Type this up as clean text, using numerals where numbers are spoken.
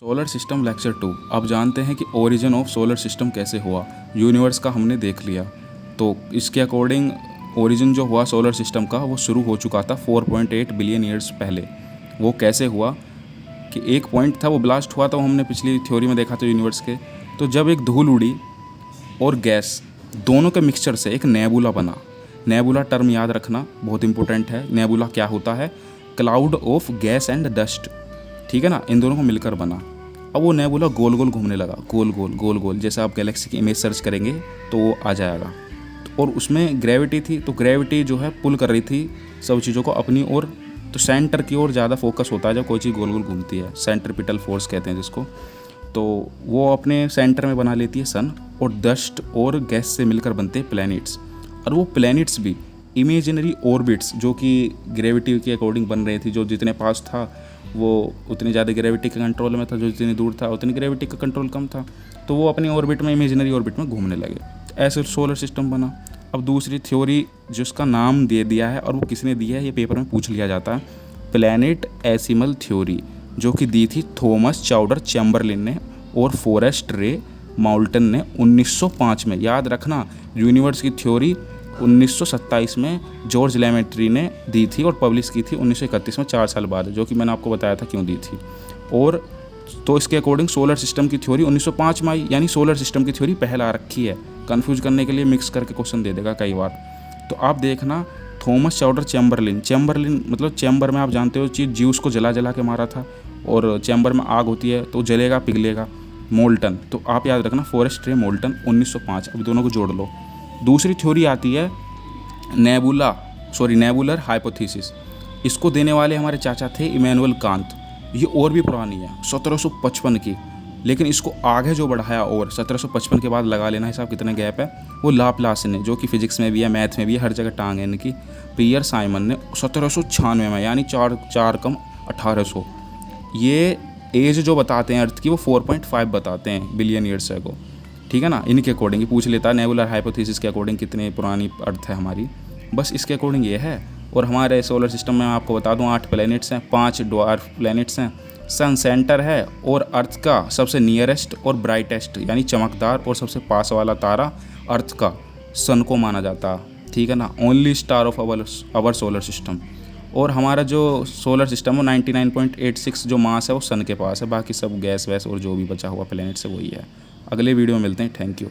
Solar system lecture 2। अब जानते हैं कि ओरिजिन ऑफ सोलर सिस्टम कैसे हुआ। यूनिवर्स का हमने देख लिया, तो इसके अकॉर्डिंग ओरिजिन जो हुआ सोलर सिस्टम का वो शुरू हो चुका था 4.8 बिलियन ईयर्स पहले। वो कैसे हुआ कि एक पॉइंट था, वो ब्लास्ट हुआ था, वो हमने पिछली थ्योरी में देखा था यूनिवर्स के। तो जब एक धूल उड़ी और गैस दोनों के मिक्सचर से एक नेबुला बना। नेबुला टर्म याद रखना बहुत इंपॉर्टेंट है। नेबुला क्या होता है? Cloud of gas and dust, ठीक है ना। इन दोनों को मिलकर बना। अब वो नेबुला गोल गोल घूमने लगा, गोल गोल गोल गोल। जैसे आप गैलेक्सी की इमेज सर्च करेंगे तो वो आ जाएगा। और उसमें ग्रेविटी थी, तो ग्रेविटी जो है पुल कर रही थी सब चीज़ों को अपनी ओर। तो सेंटर की ओर ज़्यादा फोकस होता है जब कोई चीज़ गोल गोल घूमती है, सेंट्रीपिटल फोर्स कहते हैं जिसको। तो वो अपने सेंटर में बना लेती है सन, और डस्ट और गैस से मिलकर बनते हैं प्लैनेट्स। और वो प्लैनेट्स भी इमेजिनरी ऑर्बिट्स जो कि ग्रेविटी के अकॉर्डिंग बन रही थी। जो जितने पास था वो उतनी ज़्यादा ग्रेविटी के कंट्रोल में था, जो जितनी दूर था उतनी ग्रेविटी का कंट्रोल कम था। तो वो अपनी ऑर्बिट में, इमेजिनरी ऑर्बिट में घूमने लगे। ऐसे सोलर सिस्टम बना। अब दूसरी थ्योरी जिसका नाम दे दिया है, और वो किसने दिया है ये पेपर में पूछ लिया जाता है, प्लैनेट एसिमल थ्योरी, जो कि दी थी थॉमस चाउडर चैम्बरलिन ने और फॉरेस्ट रे माउल्टन ने 1905 में। याद रखना, यूनिवर्स की थ्योरी 1927 में जॉर्ज लेमेट्री ने दी थी और पब्लिश की थी 1931 में, 4 साल बाद, जो कि मैंने आपको बताया था क्यों दी थी। और तो इसके अकॉर्डिंग सोलर सिस्टम की थ्योरी 1905 में आई, यानी सोलर सिस्टम की थ्योरी पहले आ रखी है। कंफ्यूज करने के लिए मिक्स करके क्वेश्चन दे देगा कई बार। तो आप देखना, थॉमस चाउडर चैम्बरलिन। चैम्बरलिन मतलब चैम्बर में, आप जानते हो चीज़, ज्यूस को जला जला के मारा था, और चैम्बर में आग होती है तो जलेगा पिघलेगा। मोल्टन, तो आप याद रखना फॉरेस्ट रे मोल्टन 1905। अब दोनों को जोड़ लो। दूसरी थ्योरी आती है नेबुलर हाइपोथेसिस। इसको देने वाले हमारे चाचा थे इमैनुअल कांत। ये और भी पुरानी है, 1755 की। लेकिन इसको आगे जो बढ़ाया, और 1755 के बाद लगा लेना हिसाब कितने गैप है, वो लाप्लास ने, जो कि फिजिक्स में भी है, मैथ में भी है, हर जगह टांग है इनकी। पियर साइमन ने 1796 में, यानी 4 कम 1800। ये एज जो बताते हैं अर्थ की, वो 4.5 बताते हैं बिलियन ईयर्स को, ठीक है ना। इनके अकॉर्डिंग ही पूछ लेता है, नेबुलर हाइपोथेसिस के अकॉर्डिंग कितनी पुरानी अर्थ है हमारी, बस इसके अकॉर्डिंग ये है। और हमारे सोलर सिस्टम में आपको बता दूं 8 प्लैनेट्स हैं, 5 ड्वार्फ प्लैनेट्स हैं, सन सेंटर है, और अर्थ का सबसे नियरेस्ट और ब्राइटेस्ट यानी चमकदार और सबसे पास वाला तारा अर्थ का सन को माना जाता है, ठीक है ना। Only star of our solar system. और हमारा जो सोलर सिस्टम है 99.86 जो मास है वो सन के पास है, बाकी सब गैस वैस और जो भी बचा हुआ प्लैनेट से वही है। अगले वीडियो में मिलते हैं। Thank you.